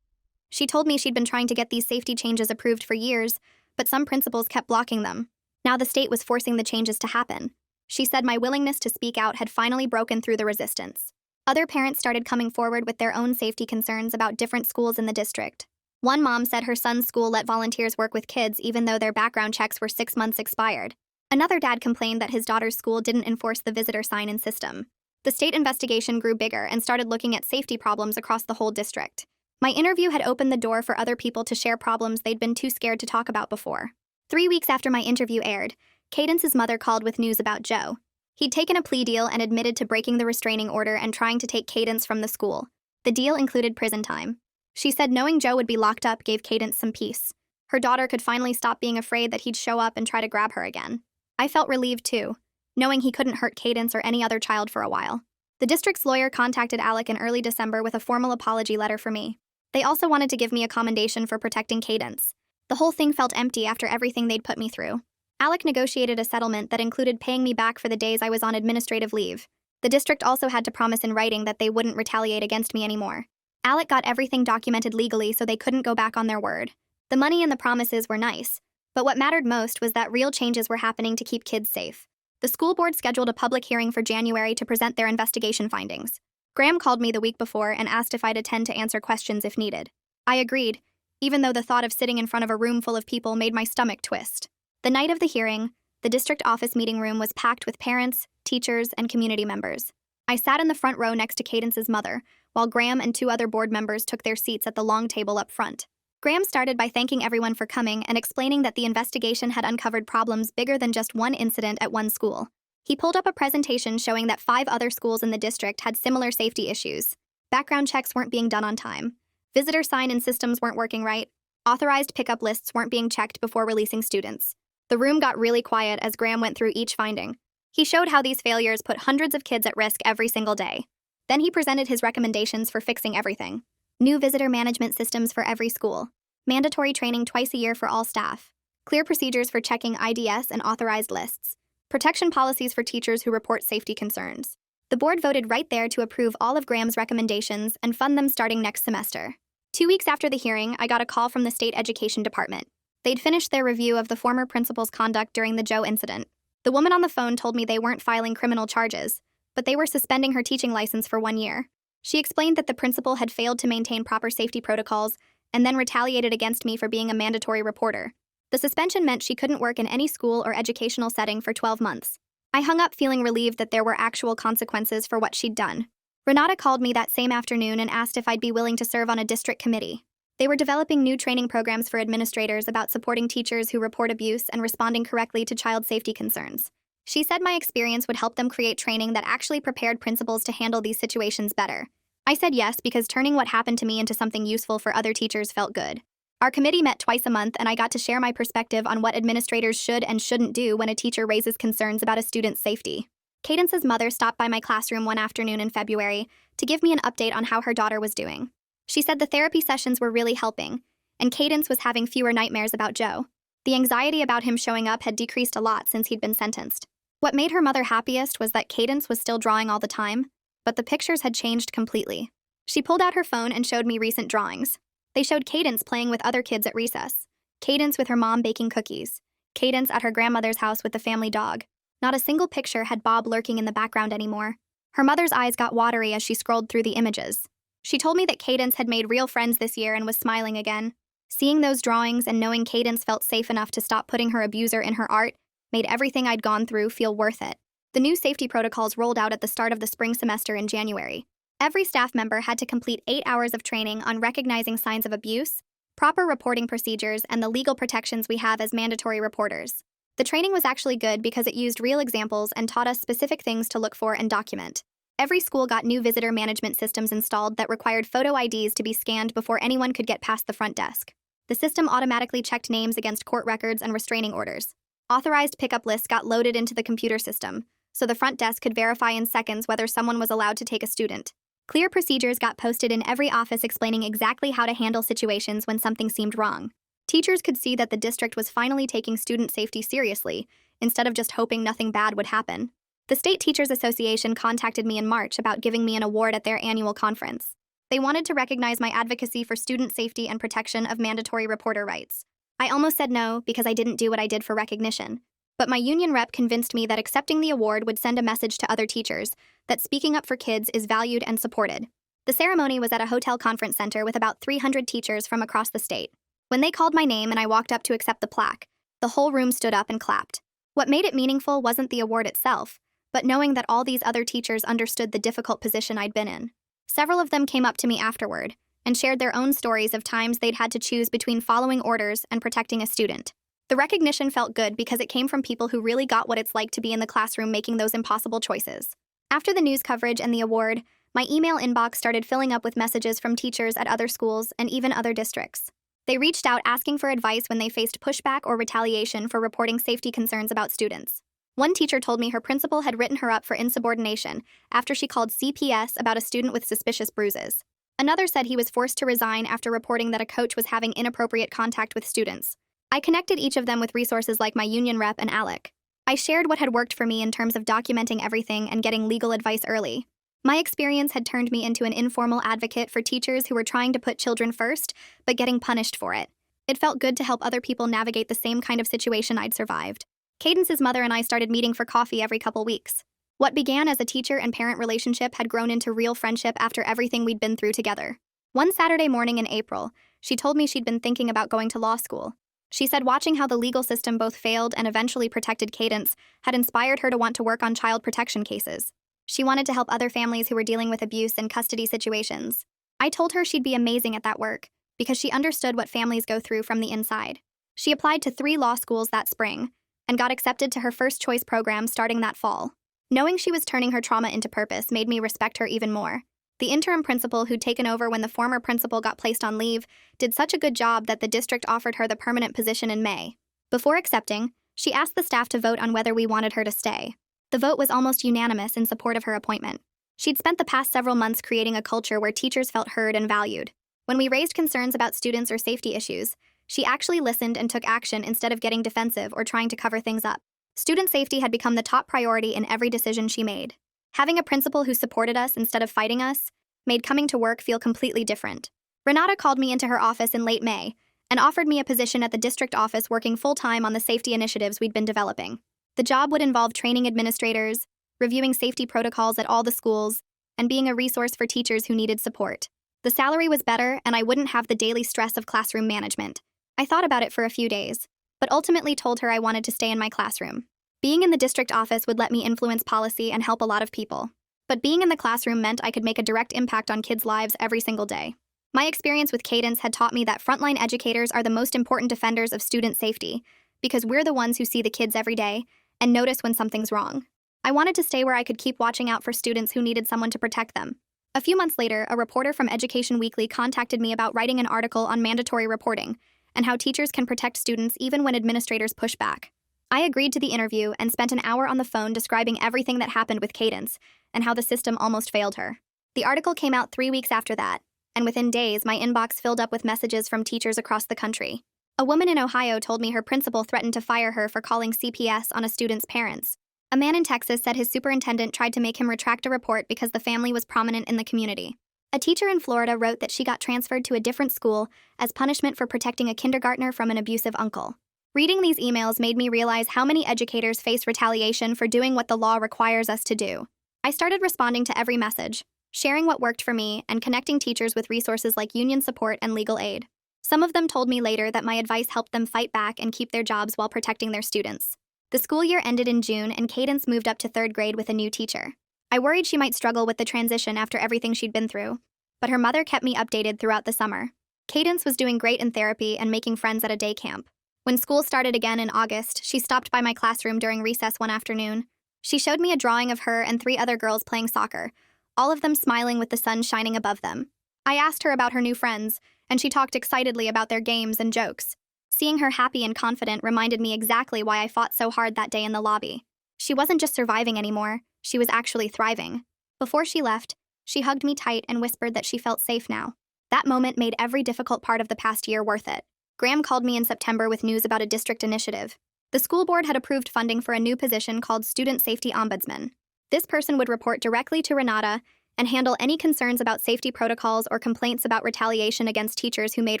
She told me she'd been trying to get these safety changes approved for years, but some principals kept blocking them. Now the state was forcing the changes to happen. She said my willingness to speak out had finally broken through the resistance. Other parents started coming forward with their own safety concerns about different schools in the district. One mom said her son's school let volunteers work with kids even though their background checks were 6 months expired. Another dad complained that his daughter's school didn't enforce the visitor sign-in system. The state investigation grew bigger and started looking at safety problems across the whole district. My interview had opened the door for other people to share problems they'd been too scared to talk about before. 3 weeks after my interview aired, Cadence's mother called with news about Joe. He'd taken a plea deal and admitted to breaking the restraining order and trying to take Cadence from the school. The deal included prison time. She said knowing Joe would be locked up gave Cadence some peace. Her daughter could finally stop being afraid that he'd show up and try to grab her again. I felt relieved too, knowing he couldn't hurt Cadence or any other child for a while. The district's lawyer contacted Alec in early December with a formal apology letter for me. They also wanted to give me a commendation for protecting Cadence. The whole thing felt empty after everything they'd put me through. Alec negotiated a settlement that included paying me back for the days I was on administrative leave. The district also had to promise in writing that they wouldn't retaliate against me anymore. Alec got everything documented legally so they couldn't go back on their word. The money and the promises were nice, but what mattered most was that real changes were happening to keep kids safe. The school board scheduled a public hearing for January to present their investigation findings. Graham called me the week before and asked if I'd attend to answer questions if needed. I agreed, even though the thought of sitting in front of a room full of people made my stomach twist. The night of the hearing, the district office meeting room was packed with parents, teachers, and community members. I sat in the front row next to Cadence's mother, while Graham and 2 other board members took their seats at the long table up front. Graham started by thanking everyone for coming and explaining that the investigation had uncovered problems bigger than just one incident at one school. He pulled up a presentation showing that 5 other schools in the district had similar safety issues. Background checks weren't being done on time. Visitor sign-in systems weren't working right. Authorized pickup lists weren't being checked before releasing students. The room got really quiet as Graham went through each finding. He showed how these failures put hundreds of kids at risk every single day. Then he presented his recommendations for fixing everything. New visitor management systems for every school. Mandatory training twice a year for all staff. Clear procedures for checking IDS and authorized lists. Protection policies for teachers who report safety concerns. The board voted right there to approve all of Graham's recommendations and fund them starting next semester. 2 weeks after the hearing, I got a call from the state education department. They'd finished their review of the former principal's conduct during the Joe incident. The woman on the phone told me they weren't filing criminal charges, but they were suspending her teaching license for 1 year. She explained that the principal had failed to maintain proper safety protocols and then retaliated against me for being a mandatory reporter. The suspension meant she couldn't work in any school or educational setting for 12 months. I hung up feeling relieved that there were actual consequences for what she'd done. Renata called me that same afternoon and asked if I'd be willing to serve on a district committee. They were developing new training programs for administrators about supporting teachers who report abuse and responding correctly to child safety concerns. She said my experience would help them create training that actually prepared principals to handle these situations better. I said yes because turning what happened to me into something useful for other teachers felt good. Our committee met twice a month and I got to share my perspective on what administrators should and shouldn't do when a teacher raises concerns about a student's safety. Cadence's mother stopped by my classroom one afternoon in February to give me an update on how her daughter was doing. She said the therapy sessions were really helping, and Cadence was having fewer nightmares about Joe. The anxiety about him showing up had decreased a lot since he'd been sentenced. What made her mother happiest was that Cadence was still drawing all the time, but the pictures had changed completely. She pulled out her phone and showed me recent drawings. They showed Cadence playing with other kids at recess, Cadence with her mom baking cookies, Cadence at her grandmother's house with the family dog. Not a single picture had Bob lurking in the background anymore. Her mother's eyes got watery as she scrolled through the images. She told me that Cadence had made real friends this year and was smiling again. Seeing those drawings and knowing Cadence felt safe enough to stop putting her abuser in her art made everything I'd gone through feel worth it. The new safety protocols rolled out at the start of the spring semester in January. Every staff member had to complete 8 hours of training on recognizing signs of abuse, proper reporting procedures, and the legal protections we have as mandatory reporters. The training was actually good because it used real examples and taught us specific things to look for and document. Every school got new visitor management systems installed that required photo IDs to be scanned before anyone could get past the front desk. The system automatically checked names against court records and restraining orders. Authorized pickup lists got loaded into the computer system, so the front desk could verify in seconds whether someone was allowed to take a student. Clear procedures got posted in every office explaining exactly how to handle situations when something seemed wrong. Teachers could see that the district was finally taking student safety seriously, instead of just hoping nothing bad would happen. The State Teachers Association contacted me in March about giving me an award at their annual conference. They wanted to recognize my advocacy for student safety and protection of mandatory reporter rights. I almost said no because I didn't do what I did for recognition. But my union rep convinced me that accepting the award would send a message to other teachers that speaking up for kids is valued and supported. The ceremony was at a hotel conference center with about 300 teachers from across the state. When they called my name and I walked up to accept the plaque, the whole room stood up and clapped. What made it meaningful wasn't the award itself, but knowing that all these other teachers understood the difficult position I'd been in. Several of them came up to me afterward and shared their own stories of times they'd had to choose between following orders and protecting a student. The recognition felt good because it came from people who really got what it's like to be in the classroom making those impossible choices. After the news coverage and the award, my email inbox started filling up with messages from teachers at other schools and even other districts. They reached out asking for advice when they faced pushback or retaliation for reporting safety concerns about students. One teacher told me her principal had written her up for insubordination after she called CPS about a student with suspicious bruises. Another said he was forced to resign after reporting that a coach was having inappropriate contact with students. I connected each of them with resources like my union rep and ALEC. I shared what had worked for me in terms of documenting everything and getting legal advice early. My experience had turned me into an informal advocate for teachers who were trying to put children first, but getting punished for it. It felt good to help other people navigate the same kind of situation I'd survived. Cadence's mother and I started meeting for coffee every couple weeks. What began as a teacher and parent relationship had grown into real friendship after everything we'd been through together. One Saturday morning in April, she told me she'd been thinking about going to law school. She said watching how the legal system both failed and eventually protected Cadence had inspired her to want to work on child protection cases. She wanted to help other families who were dealing with abuse and custody situations. I told her she'd be amazing at that work because she understood what families go through from the inside. She applied to 3 law schools that spring and got accepted to her first choice program starting that fall. Knowing she was turning her trauma into purpose made me respect her even more. The interim principal who'd taken over when the former principal got placed on leave did such a good job that the district offered her the permanent position in May. Before accepting, she asked the staff to vote on whether we wanted her to stay. The vote was almost unanimous in support of her appointment. She'd spent the past several months creating a culture where teachers felt heard and valued. When we raised concerns about students or safety issues, she actually listened and took action instead of getting defensive or trying to cover things up. Student safety had become the top priority in every decision she made. Having a principal who supported us instead of fighting us made coming to work feel completely different. Renata called me into her office in late May and offered me a position at the district office working full-time on the safety initiatives we'd been developing. The job would involve training administrators, reviewing safety protocols at all the schools, and being a resource for teachers who needed support. The salary was better, and I wouldn't have the daily stress of classroom management. I thought about it for a few days, but ultimately told her I wanted to stay in my classroom. Being in the district office would let me influence policy and help a lot of people. But being in the classroom meant I could make a direct impact on kids' lives every single day. My experience with Cadence had taught me that frontline educators are the most important defenders of student safety because we're the ones who see the kids every day and notice when something's wrong. I wanted to stay where I could keep watching out for students who needed someone to protect them. A few months later, a reporter from Education Weekly contacted me about writing an article on mandatory reporting and how teachers can protect students even when administrators push back. I agreed to the interview and spent an hour on the phone describing everything that happened with Cadence and how the system almost failed her. The article came out 3 weeks after that, and within days, my inbox filled up with messages from teachers across the country. A woman in Ohio told me her principal threatened to fire her for calling CPS on a student's parents. A man in Texas said his superintendent tried to make him retract a report because the family was prominent in the community. A teacher in Florida wrote that she got transferred to a different school as punishment for protecting a kindergartner from an abusive uncle. Reading these emails made me realize how many educators face retaliation for doing what the law requires us to do. I started responding to every message, sharing what worked for me, and connecting teachers with resources like union support and legal aid. Some of them told me later that my advice helped them fight back and keep their jobs while protecting their students. The school year ended in June, and Cadence moved up to 3rd grade with a new teacher. I worried she might struggle with the transition after everything she'd been through, but her mother kept me updated throughout the summer. Cadence was doing great in therapy and making friends at a day camp. When school started again in August, she stopped by my classroom during recess one afternoon. She showed me a drawing of her and 3 other girls playing soccer, all of them smiling with the sun shining above them. I asked her about her new friends, and she talked excitedly about their games and jokes. Seeing her happy and confident reminded me exactly why I fought so hard that day in the lobby. She wasn't just surviving anymore, she was actually thriving. Before she left, she hugged me tight and whispered that she felt safe now. That moment made every difficult part of the past year worth it. Graham called me in September with news about a district initiative. The school board had approved funding for a new position called Student Safety Ombudsman. This person would report directly to Renata and handle any concerns about safety protocols or complaints about retaliation against teachers who made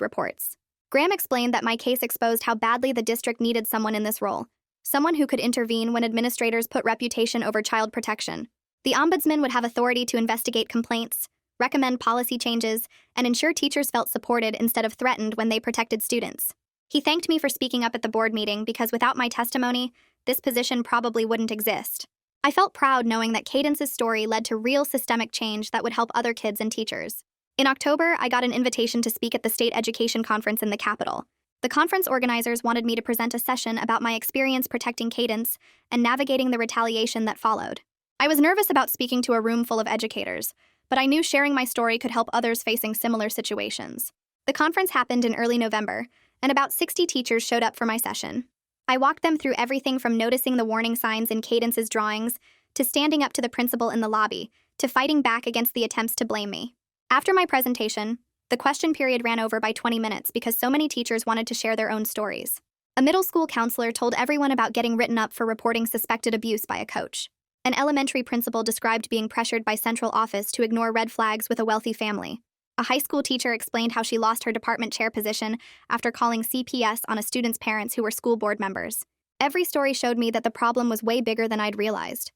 reports. Graham explained that my case exposed how badly the district needed someone in this role, someone who could intervene when administrators put reputation over child protection. The ombudsman would have authority to investigate complaints, recommend policy changes, and ensure teachers felt supported instead of threatened when they protected students. He thanked me for speaking up at the board meeting because without my testimony, this position probably wouldn't exist. I felt proud knowing that Cadence's story led to real systemic change that would help other kids and teachers. In October, I got an invitation to speak at the state education conference in the capital. The conference organizers wanted me to present a session about my experience protecting Cadence and navigating the retaliation that followed. I was nervous about speaking to a room full of educators, but I knew sharing my story could help others facing similar situations. The conference happened in early November, and about 60 teachers showed up for my session. I walked them through everything from noticing the warning signs in Cadence's drawings, to standing up to the principal in the lobby, to fighting back against the attempts to blame me. After my presentation, the question period ran over by 20 minutes because so many teachers wanted to share their own stories. A middle school counselor told everyone about getting written up for reporting suspected abuse by a coach. An elementary principal described being pressured by central office to ignore red flags with a wealthy family. A high school teacher explained how she lost her department chair position after calling CPS on a student's parents who were school board members. Every story showed me that the problem was way bigger than I'd realized.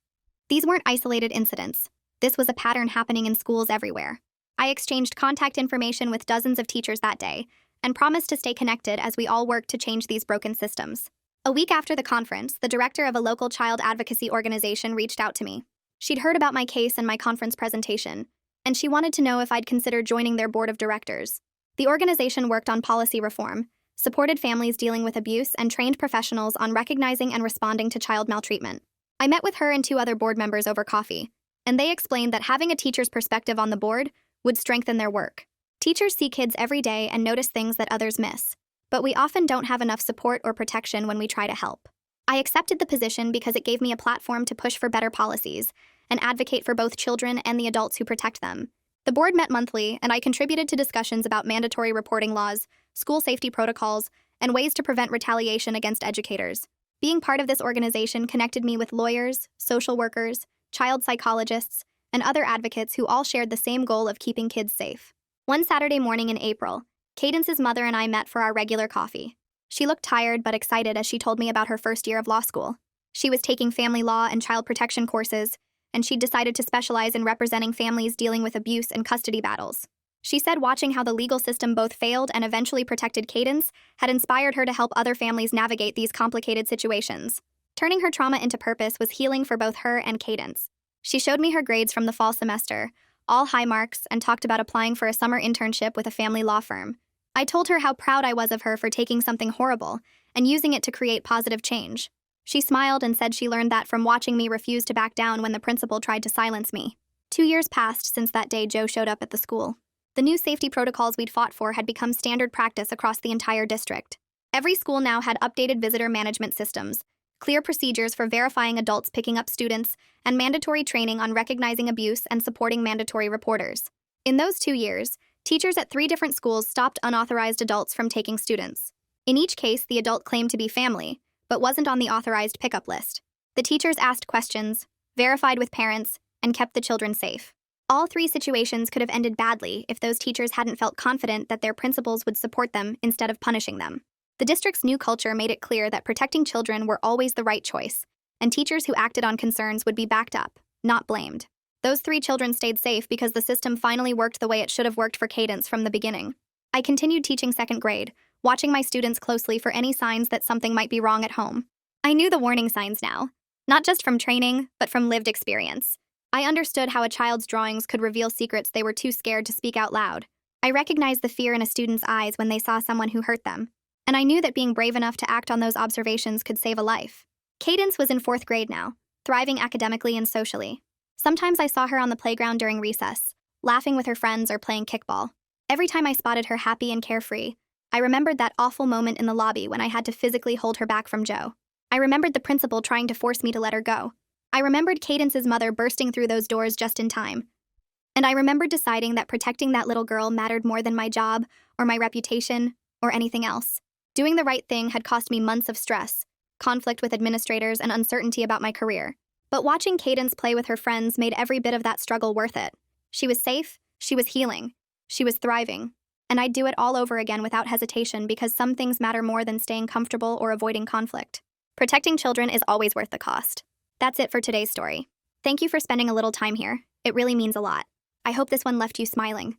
These weren't isolated incidents. This was a pattern happening in schools everywhere. I exchanged contact information with dozens of teachers that day and promised to stay connected as we all worked to change these broken systems. A week after the conference, the director of a local child advocacy organization reached out to me. She'd heard about my case and my conference presentation, and she wanted to know if I'd consider joining their board of directors. The organization worked on policy reform, supported families dealing with abuse, and trained professionals on recognizing and responding to child maltreatment. I met with her and 2 other board members over coffee, and they explained that having a teacher's perspective on the board would strengthen their work. Teachers see kids every day and notice things that others miss, but we often don't have enough support or protection when we try to help. I accepted the position because it gave me a platform to push for better policies and advocate for both children and the adults who protect them. The board met monthly, and I contributed to discussions about mandatory reporting laws, school safety protocols, and ways to prevent retaliation against educators. Being part of this organization connected me with lawyers, social workers, child psychologists, and other advocates who all shared the same goal of keeping kids safe. One Saturday morning in April, Cadence's mother and I met for our regular coffee. She looked tired but excited as she told me about her first year of law school. She was taking family law and child protection courses, and she'd decided to specialize in representing families dealing with abuse and custody battles. She said watching how the legal system both failed and eventually protected Cadence had inspired her to help other families navigate these complicated situations. Turning her trauma into purpose was healing for both her and Cadence. She showed me her grades from the fall semester, all high marks, and talked about applying for a summer internship with a family law firm. I told her how proud I was of her for taking something horrible and using it to create positive change. She smiled and said she learned that from watching me refuse to back down when the principal tried to silence me. 2 years passed since that day Joe showed up at the school. The new safety protocols we'd fought for had become standard practice across the entire district. Every school now had updated visitor management systems, clear procedures for verifying adults picking up students, and mandatory training on recognizing abuse and supporting mandatory reporters. In those 2 years, teachers at 3 different schools stopped unauthorized adults from taking students. In each case, the adult claimed to be family, but wasn't on the authorized pickup list. The teachers asked questions, verified with parents, and kept the children safe. All 3 situations could have ended badly if those teachers hadn't felt confident that their principals would support them instead of punishing them. The district's new culture made it clear that protecting children were always the right choice, and teachers who acted on concerns would be backed up, not blamed. Those 3 children stayed safe because the system finally worked the way it should have worked for Cadence from the beginning. I continued teaching 2nd grade, watching my students closely for any signs that something might be wrong at home. I knew the warning signs now, not just from training, but from lived experience. I understood how a child's drawings could reveal secrets they were too scared to speak out loud. I recognized the fear in a student's eyes when they saw someone who hurt them, and I knew that being brave enough to act on those observations could save a life. Cadence was in 4th grade now, thriving academically and socially. Sometimes I saw her on the playground during recess, laughing with her friends or playing kickball. Every time I spotted her happy and carefree, I remembered that awful moment in the lobby when I had to physically hold her back from Joe. I remembered the principal trying to force me to let her go. I remembered Cadence's mother bursting through those doors just in time. And I remembered deciding that protecting that little girl mattered more than my job, or my reputation, or anything else. Doing the right thing had cost me months of stress, conflict with administrators, and uncertainty about my career. But watching Cadence play with her friends made every bit of that struggle worth it. She was safe, she was healing, she was thriving. And I'd do it all over again without hesitation because some things matter more than staying comfortable or avoiding conflict. Protecting children is always worth the cost. That's it for today's story. Thank you for spending a little time here. It really means a lot. I hope this one left you smiling.